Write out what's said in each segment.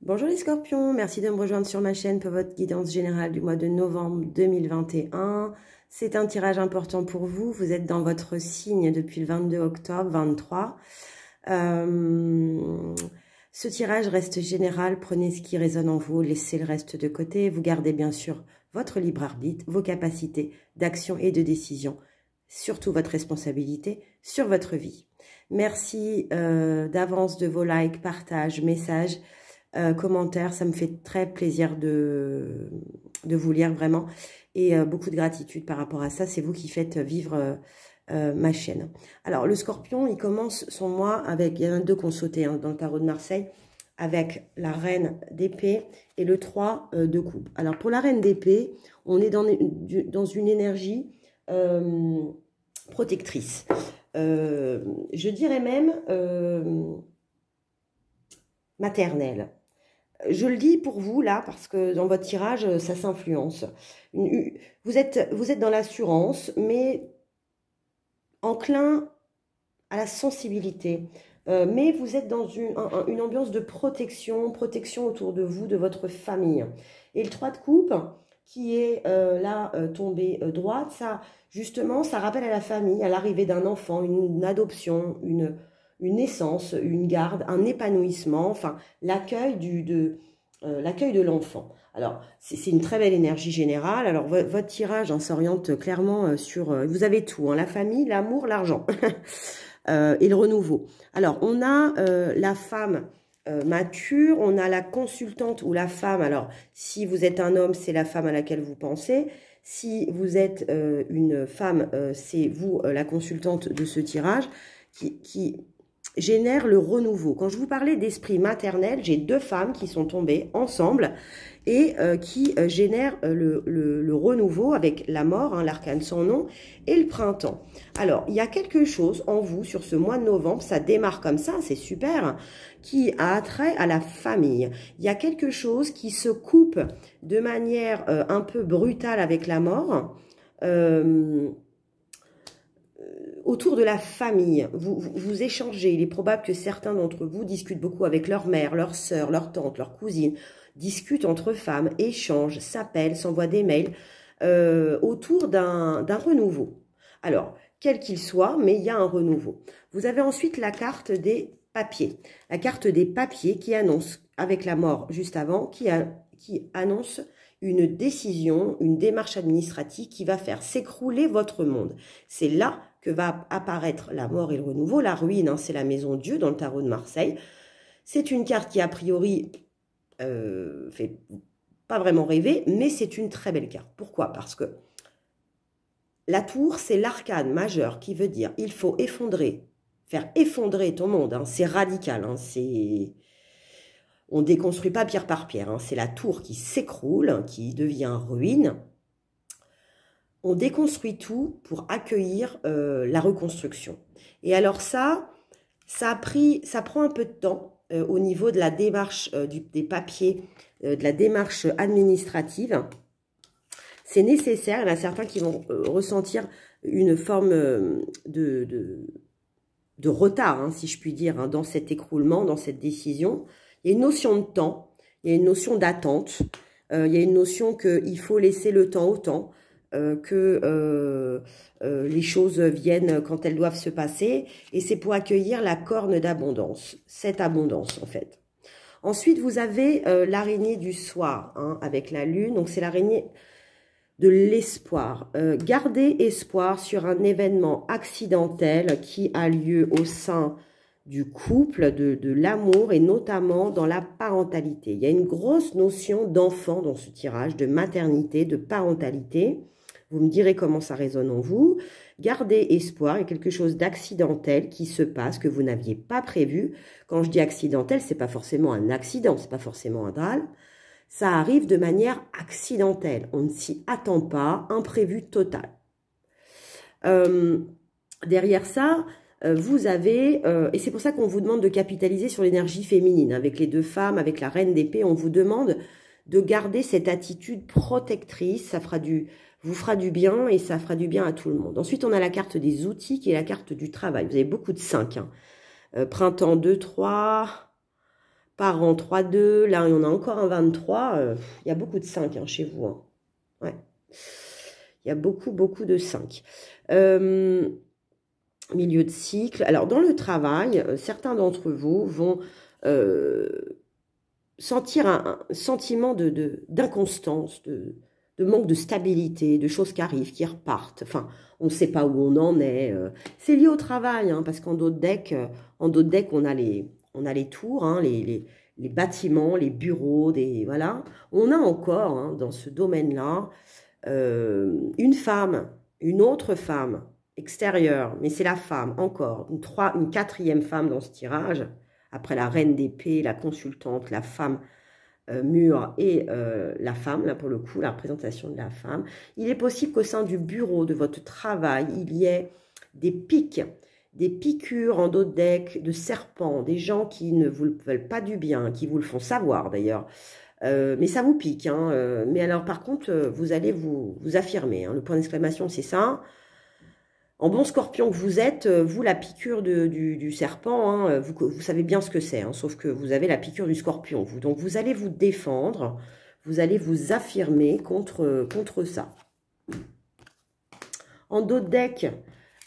Bonjour les scorpions, merci de me rejoindre sur ma chaîne pour votre guidance générale du mois de novembre 2021. C'est un tirage important pour vous, vous êtes dans votre signe depuis le 22 octobre 23. Ce tirage reste général, prenez ce qui résonne en vous, laissez le reste de côté. Vous gardez bien sûr votre libre arbitre, vos capacités d'action et de décision, surtout votre responsabilité sur votre vie. Merci d'avance de vos likes, partages, messages. Commentaires, ça me fait très plaisir de vous lire vraiment et beaucoup de gratitude par rapport à ça, c'est vous qui faites vivre ma chaîne. Alors le scorpion, il commence son mois avec, il y en a deux qu'on sautait dans le tarot de Marseille, avec la reine d'épée et le 3 de coupe. Alors pour la reine d'épée, on est dans une énergie protectrice. Je dirais même maternelle. Je le dis pour vous, là, parce que dans votre tirage, ça s'influence. Vous êtes dans l'assurance, mais enclin à la sensibilité. Mais vous êtes dans une ambiance de protection autour de vous, de votre famille. Et le 3 de coupe, qui est là, tombé droite, ça, justement, ça rappelle à la famille, à l'arrivée d'un enfant, une adoption, une naissance, une garde, un épanouissement, enfin l'accueil de l'enfant. Alors, c'est une très belle énergie générale. Alors, votre tirage s'oriente clairement sur... vous avez tout, hein, la famille, l'amour, l'argent et le renouveau. Alors, on a la femme mature, on a la consultante ou la femme. Alors, si vous êtes un homme, c'est la femme à laquelle vous pensez. Si vous êtes une femme, c'est vous, la consultante de ce tirage, qui génère le renouveau. Quand je vous parlais d'esprit maternel, j'ai deux femmes qui sont tombées ensemble et qui génèrent le renouveau avec la mort, hein, l'arcane sans nom, et le printemps. Alors, il y a quelque chose en vous sur ce mois de novembre, ça démarre comme ça, c'est super, qui a attrait à la famille. Il y a quelque chose qui se coupe de manière un peu brutale avec la mort, autour de la famille, vous échangez. Il est probable que certains d'entre vous discutent beaucoup avec leur mère, leur sœur, leur tante, leur cousine, discutent entre femmes, échangent, s'appellent, s'envoient des mails autour d'un renouveau. Alors, quel qu'il soit, mais il y a un renouveau. Vous avez ensuite la carte des papiers. La carte des papiers qui annonce, avec la mort juste avant, qui annonce une décision, une démarche administrative qui va faire s'écrouler votre monde. C'est là que va apparaître la mort et le renouveau. La ruine, hein, c'est la maison Dieu dans le tarot de Marseille. C'est une carte qui, a priori, fait pas vraiment rêver, mais c'est une très belle carte. Pourquoi? Parce que la tour, c'est l'arcane majeur qui veut dire il faut effondrer, faire effondrer ton monde. Hein, c'est radical, hein, c'est... On ne déconstruit pas pierre par pierre. Hein, c'est la tour qui s'écroule, qui devient ruine. On déconstruit tout pour accueillir la reconstruction. Et alors ça prend un peu de temps au niveau de la démarche des papiers, de la démarche administrative. C'est nécessaire. Il y en a certains qui vont ressentir une forme de retard, hein, si je puis dire, hein, dans cet écroulement, dans cette décision. Il y a une notion de temps, il y a une notion d'attente, il y a une notion qu'il faut laisser le temps au temps, que les choses viennent quand elles doivent se passer, et c'est pour accueillir la corne d'abondance, cette abondance en fait. Ensuite, vous avez l'araignée du soir, hein, avec la lune, donc c'est l'araignée de l'espoir. Gardez espoir sur un événement accidentel qui a lieu au sein du couple, de l'amour et notamment dans la parentalité. Il y a une grosse notion d'enfant dans ce tirage, de maternité, de parentalité. Vous me direz comment ça résonne en vous. Gardez espoir, il y a quelque chose d'accidentel qui se passe, que vous n'aviez pas prévu. Quand je dis accidentel, c'est pas forcément un accident, c'est pas forcément un drame. Ça arrive de manière accidentelle. On ne s'y attend pas, imprévu total. Derrière ça, vous avez, et c'est pour ça qu'on vous demande de capitaliser sur l'énergie féminine. Avec les deux femmes, avec la reine d'épée, on vous demande de garder cette attitude protectrice. Ça vous fera du bien et ça fera du bien à tout le monde. Ensuite, on a la carte des outils qui est la carte du travail. Vous avez beaucoup de 5. Hein. Printemps 2, 3, Parents 3-2, là il y en a encore un 23, il y a beaucoup de 5 hein, chez vous. Hein. Ouais. Il y a beaucoup de 5. Milieu de cycle. Alors dans le travail, certains d'entre vous vont sentir un sentiment d'inconstance, de manque de stabilité, de choses qui arrivent, qui repartent. Enfin, on ne sait pas où on en est. C'est lié au travail, hein, parce qu'en d'autres decks, on a les tours, hein, les bâtiments, les bureaux, voilà. On a encore, hein, dans ce domaine-là, une autre femme extérieure, mais c'est la femme, encore, une quatrième femme dans ce tirage, après la reine d'épée, la consultante, la femme mûre et la femme, là pour le coup, la représentation de la femme. Il est possible qu'au sein du bureau de votre travail, il y ait des pics, des piqûres en dos de deck, de serpents, des gens qui ne vous veulent pas du bien, qui vous le font savoir d'ailleurs, mais ça vous pique. Hein, mais alors par contre, vous allez vous affirmer. Hein, le point d'exclamation, c'est ça. En bon scorpion que vous êtes, vous, la piqûre du serpent, hein, vous savez bien ce que c'est, hein, sauf que vous avez la piqûre du scorpion, vous. Donc, vous allez vous défendre, vous allez vous affirmer contre ça. En dos de deck,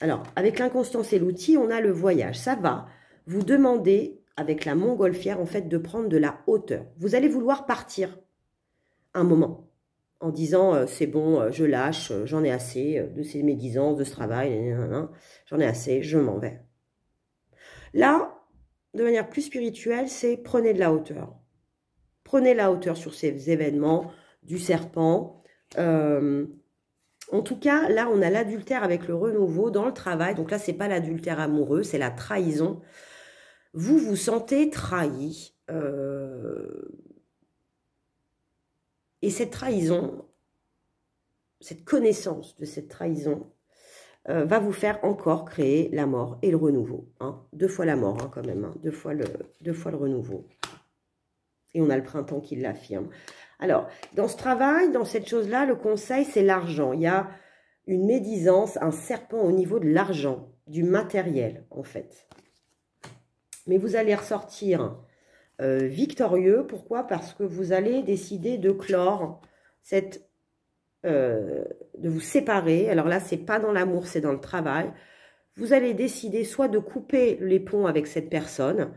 alors, avec l'inconstance et l'outil, on a le voyage. Ça va vous demander, avec la montgolfière, en fait, de prendre de la hauteur. Vous allez vouloir partir un moment, en disant c'est bon, je lâche, j'en ai assez de ces médisances, de ce travail, j'en ai assez, je m'en vais. Là, de manière plus spirituelle, c'est prenez de la hauteur. Prenez la hauteur sur ces événements du serpent. En tout cas, là, on a l'adultère avec le renouveau dans le travail. Donc là, c'est pas l'adultère amoureux, c'est la trahison. Vous vous sentez trahi. Et cette trahison, cette connaissance de cette trahison, va vous faire encore créer la mort et le renouveau. Hein. 2 fois la mort, hein, quand même. Hein. 2 fois le renouveau. Et on a le printemps qui l'affirme. Alors, dans ce travail, dans cette chose-là, le conseil, c'est l'argent. Il y a une médisance, un serpent au niveau de l'argent, du matériel, en fait. Mais vous allez ressortir victorieux. Pourquoi? Parce que vous allez décider de clore de vous séparer. Alors là, c'est pas dans l'amour, c'est dans le travail. Vous allez décider soit de couper les ponts avec cette personne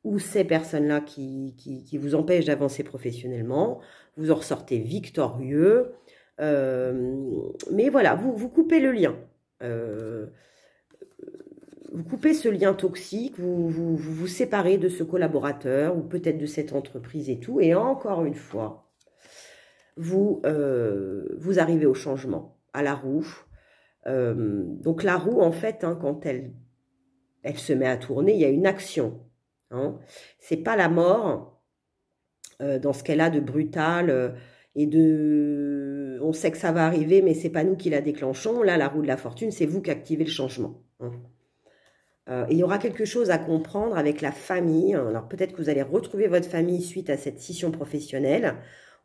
ou ces personnes-là qui vous empêchent d'avancer professionnellement. Vous en ressortez victorieux. Mais voilà, vous coupez le lien. Vous coupez ce lien toxique, vous séparez de ce collaborateur ou peut-être de cette entreprise et tout. Et encore une fois, vous arrivez au changement, à la roue. Donc la roue, en fait, hein, quand elle se met à tourner, il y a une action. Hein. C'est pas la mort dans ce qu'elle a de brutal et de... On sait que ça va arriver, mais c'est pas nous qui la déclenchons. Là, la roue de la fortune, c'est vous qui activez le changement. Hein. Il y aura quelque chose à comprendre avec la famille. Alors peut-être que vous allez retrouver votre famille suite à cette scission professionnelle,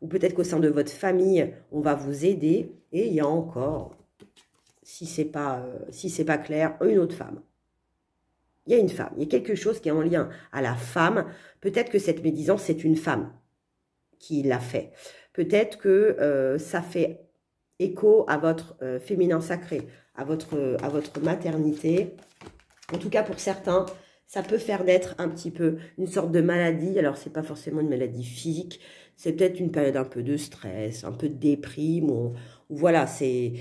ou peut-être qu'au sein de votre famille, on va vous aider. Et il y a encore, si c'est pas clair, une autre femme. Il y a une femme, il y a quelque chose qui est en lien à la femme. Peut-être que cette médisance, c'est une femme qui l'a fait. Peut-être que ça fait écho à votre féminin sacré, à votre maternité. En tout cas, pour certains, ça peut faire naître un petit peu une sorte de maladie. Alors, c'est pas forcément une maladie physique, c'est peut-être une période un peu de stress, un peu de déprime. Ou voilà, c'est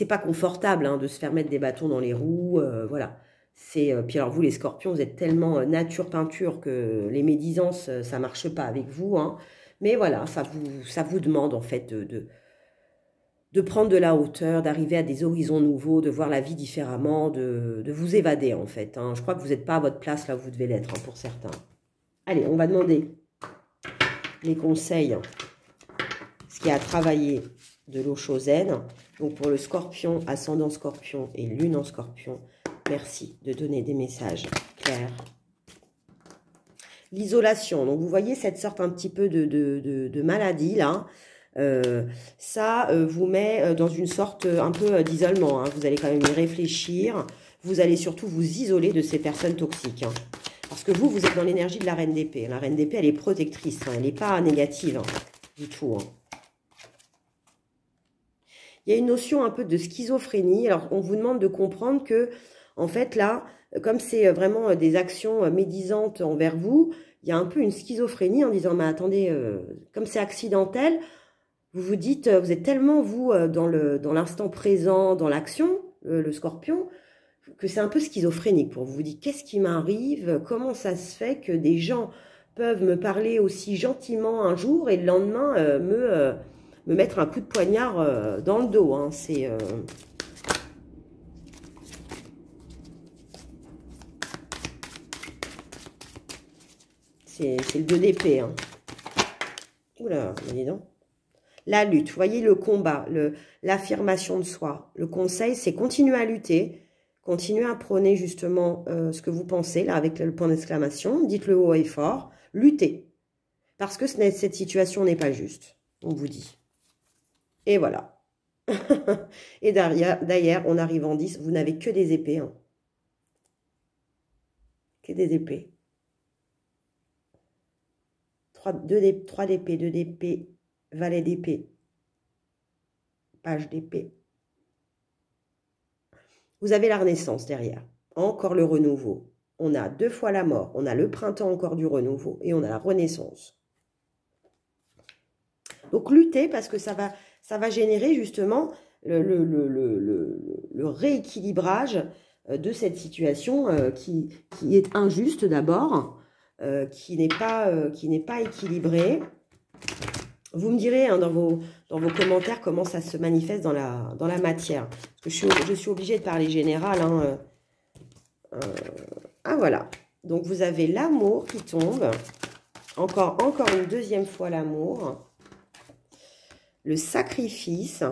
pas confortable hein, de se faire mettre des bâtons dans les roues. Voilà. Puis alors, vous, les scorpions, vous êtes tellement nature peinture que les médisances, ça marche pas avec vous. Hein. Mais voilà, ça vous demande en fait de prendre de la hauteur, d'arriver à des horizons nouveaux, de voir la vie différemment, de vous évader en fait. Hein. Je crois que vous n'êtes pas à votre place là où vous devez l'être hein, pour certains. Allez, on va demander les conseils, ce qui a à travailler de l'eau chauzaine. Donc pour le scorpion, ascendant scorpion et lune en scorpion, merci de donner des messages clairs. L'isolation, donc vous voyez cette sorte un petit peu de maladie là. Ça vous met dans une sorte un peu d'isolement. Hein. Vous allez quand même y réfléchir. Vous allez surtout vous isoler de ces personnes toxiques. Hein. Parce que vous êtes dans l'énergie de la reine d'épée. La reine d'épée, elle est protectrice, hein, elle n'est pas négative du tout. Il y a une notion un peu de schizophrénie. Alors, on vous demande de comprendre que, en fait, là, comme c'est vraiment des actions médisantes envers vous, il y a un peu une schizophrénie en disant, mais attendez, comme c'est accidentel, vous vous dites, vous êtes tellement, vous, dans l'instant présent, dans l'action, le scorpion, que c'est un peu schizophrénique pour vous. Vous dites, qu'est-ce qui m'arrive? Comment ça se fait que des gens peuvent me parler aussi gentiment un jour et le lendemain me mettre un coup de poignard dans le dos, hein. C'est le 2 d'épée, hein. Oula, dis donc. La lutte, vous voyez le combat, l'affirmation de soi. Le conseil, c'est continuer à lutter, continuer à prôner justement ce que vous pensez, là, avec le point d'exclamation. Dites-le haut et fort. Luttez. Parce que cette situation n'est pas juste, on vous dit. Et voilà. Et d'ailleurs, on arrive en 10, vous n'avez que des épées. Hein. Que des épées. 3 d'épée, 2 d'épée, valet d'épée, page d'épée. Vous avez la renaissance derrière. Encore le renouveau. On a 2 fois la mort. On a le printemps encore du renouveau. Et on a la renaissance. Donc luttez parce que ça va générer justement le rééquilibrage de cette situation qui est injuste d'abord, qui n'est pas équilibrée. Vous me direz hein, dans vos commentaires comment ça se manifeste dans la matière. Parce que je suis obligée de parler général. Hein, ah voilà. Donc vous avez l'amour qui tombe. Encore une deuxième fois l'amour. Le sacrifice.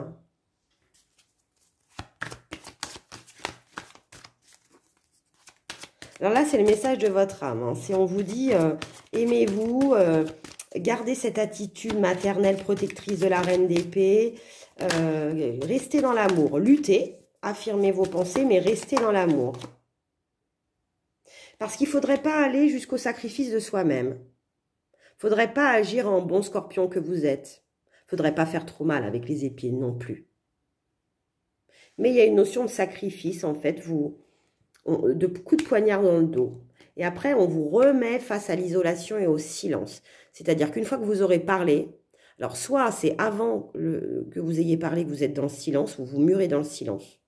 Alors là, c'est le message de votre âme. Hein. Si on vous dit aimez-vous, gardez cette attitude maternelle protectrice de la reine d'épée, restez dans l'amour, luttez, affirmez vos pensées, mais restez dans l'amour. Parce qu'il ne faudrait pas aller jusqu'au sacrifice de soi-même. Il ne faudrait pas agir en bon scorpion que vous êtes. Il ne faudrait pas faire trop mal avec les épines non plus. Mais il y a une notion de sacrifice, en fait, de coups de poignard dans le dos. Et après, on vous remet face à l'isolation et au silence. C'est-à-dire qu'une fois que vous aurez parlé, alors soit c'est avant que vous ayez parlé que vous êtes dans le silence, ou vous murez dans le silence.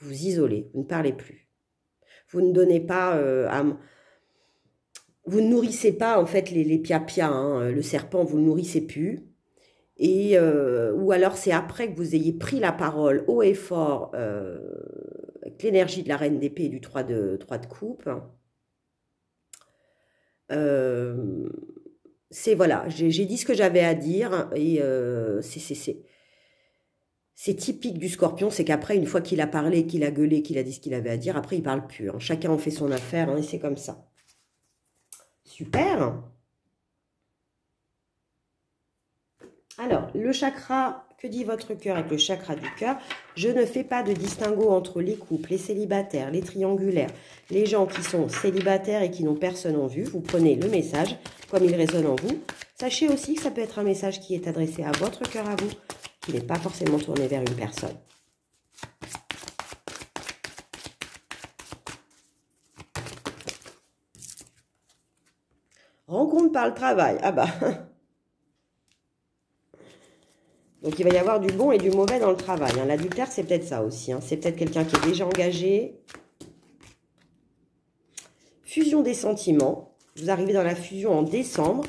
Vous vous isolez, vous ne parlez plus. Vous ne donnez pas... vous ne nourrissez pas, en fait, les pia-pia. Hein, le serpent, vous ne le nourrissez plus. Et, ou alors c'est après que vous ayez pris la parole haut et fort avec l'énergie de la reine d'épée et du 3 de coupe. C'est voilà, j'ai dit ce que j'avais à dire et c'est typique du scorpion, c'est qu'après, une fois qu'il a parlé, qu'il a gueulé, qu'il a dit ce qu'il avait à dire, après il parle plus. Hein. Chacun en fait son affaire hein, et c'est comme ça. Super. Alors, le chakra, que dit votre cœur avec le chakra du cœur? Je ne fais pas de distinguo entre les couples, les célibataires, les triangulaires, les gens qui sont célibataires et qui n'ont personne en vue. Vous prenez le message comme il résonne en vous. Sachez aussi que ça peut être un message qui est adressé à votre cœur à vous, qui n'est pas forcément tourné vers une personne. Rencontre par le travail. Ah bah... Donc, il va y avoir du bon et du mauvais dans le travail. Hein. L'adultère, c'est peut-être ça aussi. Hein. C'est peut-être quelqu'un qui est déjà engagé. Fusion des sentiments. Vous arrivez dans la fusion en décembre.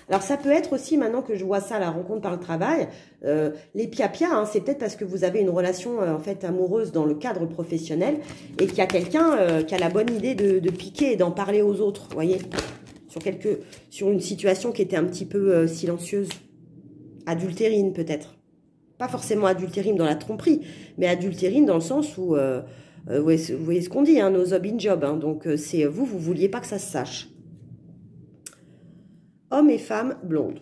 Alors, ça peut être aussi, maintenant que je vois ça, la rencontre par le travail, les pia-pia, hein, c'est peut-être parce que vous avez une relation en fait amoureuse dans le cadre professionnel et qu'il y a quelqu'un qui a la bonne idée de piquer et d'en parler aux autres, vous voyez, sur une situation qui était un petit peu silencieuse. Adultérine peut-être. Pas forcément adultérine dans la tromperie, mais adultérine dans le sens où, vous voyez ce qu'on dit, hein, no job in job. Hein, donc c'est vous vouliez pas que ça se sache. Hommes et femmes blondes.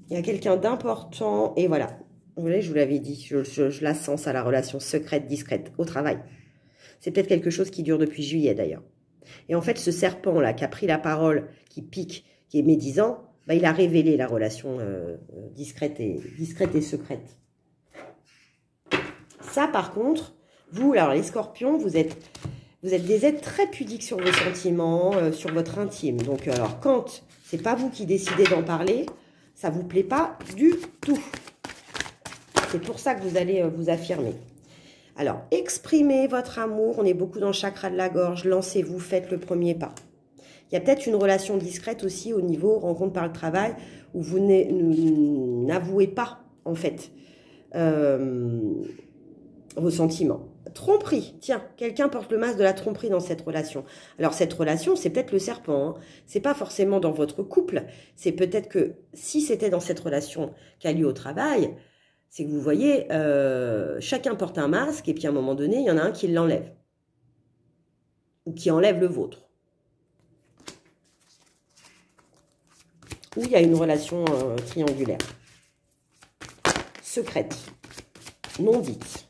Il y a quelqu'un d'important, et voilà. Vous voyez, je vous l'avais dit, je la sens à la relation secrète, discrète, au travail. C'est peut-être quelque chose qui dure depuis juillet d'ailleurs. Et en fait, ce serpent-là qui a pris la parole, qui pique, qui est médisant, bah, il a révélé la relation discrète et secrète. Ça, par contre, vous, alors les scorpions, vous êtes des êtres très pudiques sur vos sentiments, sur votre intime. Donc, alors, quand c'est pas vous qui décidez d'en parler, ça vous plaît pas du tout. C'est pour ça que vous allez vous affirmer. Alors, exprimez votre amour. On est beaucoup dans le chakra de la gorge. Lancez-vous, faites le premier pas. Il y a peut-être une relation discrète aussi au niveau rencontre par le travail où vous n'avouez pas, en fait, vos sentiments. Tromperie. Tiens, quelqu'un porte le masque de la tromperie dans cette relation. Alors, cette relation, c'est peut-être le serpent. Hein. C'est pas forcément dans votre couple. C'est peut-être que si c'était dans cette relation qui a lieu au travail, c'est que vous voyez, chacun porte un masque et puis à un moment donné, il y en a un qui l'enlève. Ou qui enlève le vôtre. Ou il y a une relation triangulaire. Secrète. Non dite.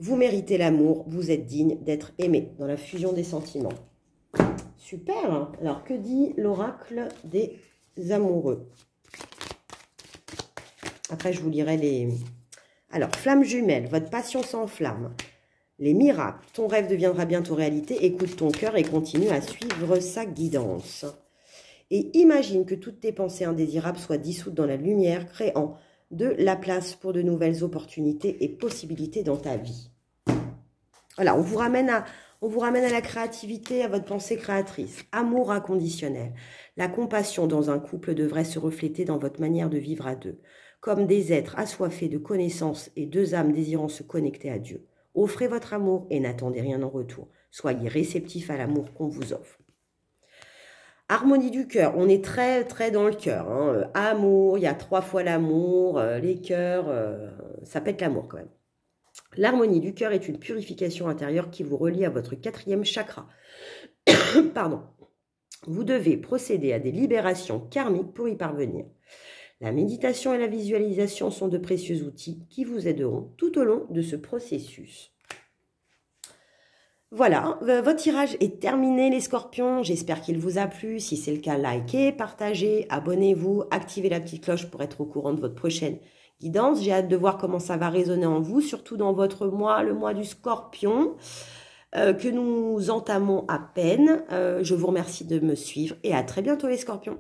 Vous méritez l'amour, vous êtes digne d'être aimé dans la fusion des sentiments. Super, hein. Alors, que dit l'oracle des amoureux? Après, je vous lirai les... Alors, flamme jumelle, votre passion s'enflamme. Les miracles, ton rêve deviendra bientôt réalité. Écoute ton cœur et continue à suivre sa guidance. Et imagine que toutes tes pensées indésirables soient dissoutes dans la lumière, créant de la place pour de nouvelles opportunités et possibilités dans ta vie. Voilà, on vous ramène à la créativité, à votre pensée créatrice. Amour inconditionnel. La compassion dans un couple devrait se refléter dans votre manière de vivre à deux. Comme des êtres assoiffés de connaissances et deux âmes désirant se connecter à Dieu. Offrez votre amour et n'attendez rien en retour. Soyez réceptifs à l'amour qu'on vous offre. Harmonie du cœur, on est très très dans le cœur. Hein. Amour, il y a 3 fois l'amour, les cœurs, ça pète l'amour quand même. L'harmonie du cœur est une purification intérieure qui vous relie à votre 4e chakra. Pardon. Vous devez procéder à des libérations karmiques pour y parvenir. La méditation et la visualisation sont de précieux outils qui vous aideront tout au long de ce processus. Voilà, votre tirage est terminé les scorpions, j'espère qu'il vous a plu. Si c'est le cas, likez, partagez, abonnez-vous, activez la petite cloche pour être au courant de votre prochaine guidance. J'ai hâte de voir comment ça va résonner en vous, surtout dans votre mois, le mois du scorpion, que nous entamons à peine. Je vous remercie de me suivre et à très bientôt les scorpions.